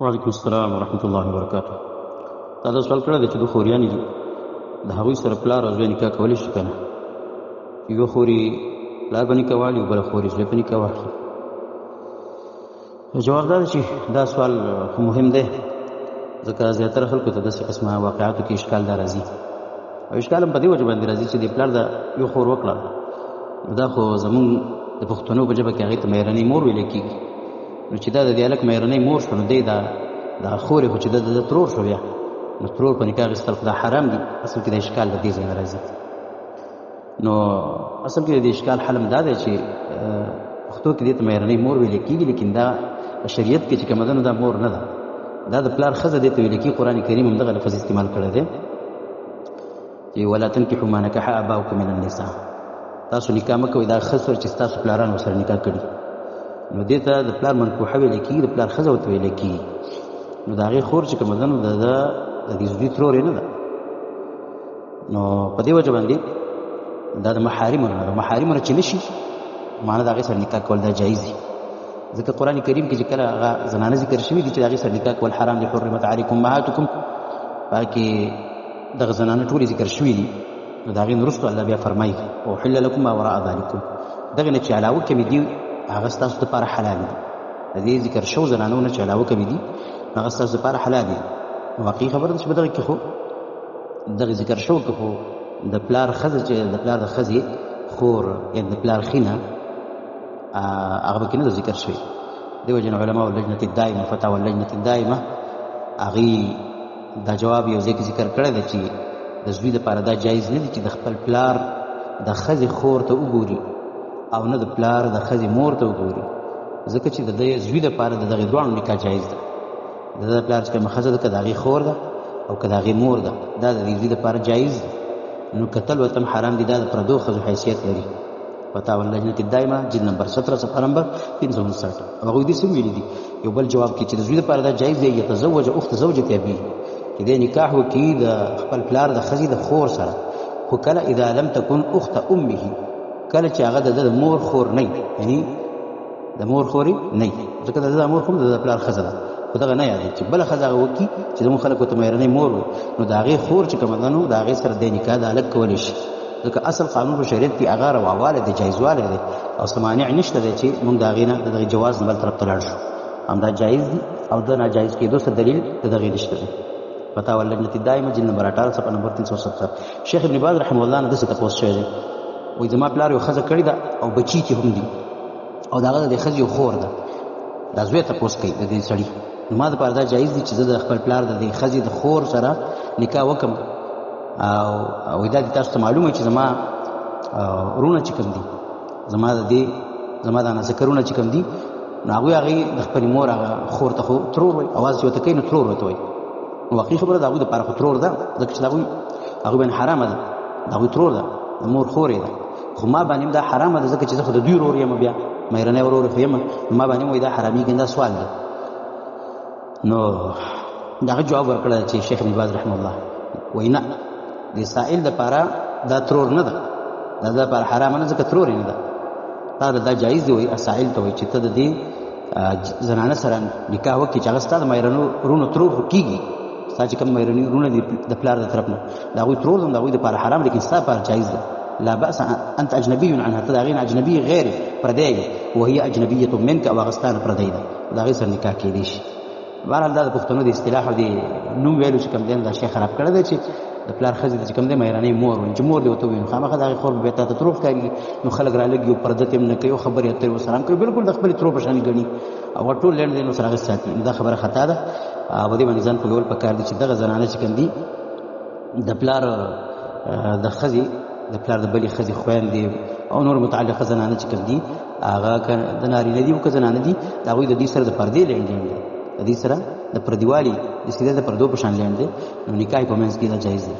وعلیکم السلام ورحمۃ اللہ وبرکاتہ. تا دا سوال کړی دی چې دوه خوریانې دي، د هغوی سره پلار او زوی نکاح کولی شي که نه؟ یوه خوري پلار به نکاح واخلي، بله خوري زوی به نکاح واخلي. جواب دا دی چې دا سوال مهم دی، ځکه زیاتره خلکو ته داسې قسمه واقعاتو کې اشکال دا راځي، او اشکال هم په دې وجه باندې راځي چې د پلار د یو خور وکړه، دا خو زمونږ د پښتنو په ژبه کې هغې ته مېرنۍ مور ویلی کېږي. نو چې دا د دې هلک مېرنۍ مور شو، نو دی دا خور یې خو چې د ترور شو، بیا نو ترور په نکاح اخېستل خو دا حرام دي. اصل کې د اشکال د دې ځای نه راځي. نو اصل کې د اشکال حل هم دا دی چې پښتو کې دې ته مېرنۍ مور ویلی کېږي، لیکن دا په شریعت کې چې کومه ده نو دا مور نه ده، دا د پلار ښځه دې ته ویلی کېږي. قرآن کریم هم دغه لفظ استعمال کړی دی چې ولا تنکحوا ما نکح آباؤکم من النساء، تاسو نکاح مه کوئ دا ښځو چې ستاسو پلاران ورسره نکاح کړي. نو دې ته د پلار منکوحه ویلی کېږي، د پلار ښځه ورته ویلی کېږي. نو د هغې خور چې کومه ده نو د دې زوی ترور یې نه ده. نو په دې وجه باندې دا د محارمو نه ده. محارمو نه چې نه شي، معنی د هغې سره نکاح کول دا جایز دي، ځکه قرآن کریم کې چې کله هغه زنانه ذکر شوي دي چې د هغې سره نکاح کول حرام دي. حرمت علیکم امهاتکم، په هغه کې دغه زنانه ټولې ذکر شوي دي. نو د هغې نه وروسته الله بیا فرمایي احل لکم ما وراء ذلکم، دغې نه چې علاوه کمې دي هغه ستاسو دپاره حلال دي. د دې ذکر شوو زنانو نه چې علاوه کمې دي هغه ستاسو دپاره حلال دي. واقعي خبره ده چې په دغه کې خو دغه ذکر شو که خو د پلار ښځه چې د پلار د ښځې خور یعنې د پلار خینه هغه به کې نه ده ذکر شوی. دې وجې نه علماء اللجنة الدائمه فتاوی اللجنة الدائمه هغې دا جواب یو ځای کې ذکر کړی دی چې د زوی دپاره دا جایز نه دي چې د خپل پلار د ښځې خور ته وګوري او نه د پلار د ښځې مور ته وګوري، ځکه چې د دې زوی دپاره د دغې دواړو نکاح جایز ده. د ده پلار چې کومه ښځه ده که د هغې خور ده او که د هغې مور ده، دا د دې زوی دپاره جایز ده. نو کتل ورته هم حرام دي، دا د پردو ښځو حیثیت لري. فتاوی اللجنة الدائمه جلد نمبر 17 صفحه نمبر 359. او هغوی دې څه ویلي دي یو بل جواب کې چې د زوی دپاره دا جایز دی یتزوج اخت زوجة ابيه، چې دی نکاح وکړي د خپل پلار د ښځې د خور سره، خو کله اذا لم تكن اخت امه، کله چې هغه د مور خور نه وي، یعنی د مور خورې نه وي، ځکه د ده مور خو د پلار ښځه ده، خو دغه نه یادوي چې بله ښځه هغه وکړي چې زموږ خلکو ته مېرنۍ مور وي، نو د هغې خور چې کومه ده نو د هغې سره دی نکاح د هلک کولی شي، ځکه اصل قانون په شریعت کې هغه رواوالی دی، جایزوالی دی، او څه مانع نشته دی چې موږ د هغې نه د دغې جواز نه بل طرف ته لاړ شو. همدا جایز دي او د ناجایز کېدو څه دلیل د دغې نشته دی. فتاوی اللجنة الدائمه جلد نمبر 18 صفحه نمبر 370. شیخ ابن باز رحمه الله نه داسې تپوس شوی دی، وایي زما پلار یو ښځه کړې ده او بچي چې هم دي، او د هغه د دې ښځې یو خور ده، دا زوی تپوس کوي د دې سړي، نو ما دپاره دا جایز دي چې زه د خپل پلار د دې ښځې د خور سره نکاح وکړم. او دا دې تاسو ته معلومه چې زما ورونه چې کوم دي، زما د نازکرونه چې کوم دي، نو هغې د خپلې مور هغه خور ته خو ترور وایي، اواز چې ورته کوي نو ترور ورته وایي. نو واقعي خبره د هغوی دپاره خو ترور ده، ځکه چې د هغوی باندې حرامه ده، د هغوی ترور ده، د مور خور یې ده، خو ما باندې هم دا حرامه ده، ځکه چې زه خو د دوی ورور یم، بیا مېرنی ورور خو یم، ما باندې هم وایي دا حرامېږي، دا سوال ده. نو د هغه جواب ورکړی چې شیخ ابن باز رحمه الله وایي نه، د سائل دپاره دا ترور نه ده، دا د دپاره حرامه نه، ځکه ترور یې نه ده، دا جایز دی. وایي سائل ته وایي چې ته د دې زنانه سره نکاح وکړي چې هغه ستا د مېرنو ورونو ترور خو کېږي، ستا چې کوم مېرني ورونه دي د پلار د طرف نه، د هغوی ترور ده، د هغوی دپاره حرام، لیکن ستا دپاره جایز ده. لا بأس انت اجنبي عنها، ته د هغې نه اجنبي غیر پردی یې، وهي اجنبیة منک، او هغه ستا نه پردی ده، د هغې سره نکاح کېدی شي. بهرحال دا د پښتنو د اصطلاح او د نوم ویلو چې کوم دی دا شی خراب کړی دی چې د پلار ښځې ته چې کوم دی مېرنۍ مور وایي، چې مور دې ورته ووایي نو خامخا د هغې خور به بیا تا ته ترور ښکارېږي، نو خلک رالګي او پرده ته یې نه کوي او خبرې اترې ورسره هم کوي، بلکل د خپلې ترور په شانې ګڼي او ټول لنډ دی نو سره هغه ساتي. دا خبره خطا ده، په دې باندې ځان پوهول پکار دي چې دغه زنانه چې کوم دي د پلار د ښځې د پلار د بلې ښځې خویندې او نور متعلقه زنانه چې کوم دي هغه که د نارینه دي او که زنانه دي، د هغوی د دې سره د پردې لینډ دی، د دې سره د پردیوالي د سیده د پردو په شان لینډ دی، نو نکاح په منځ کې دا جایز دی.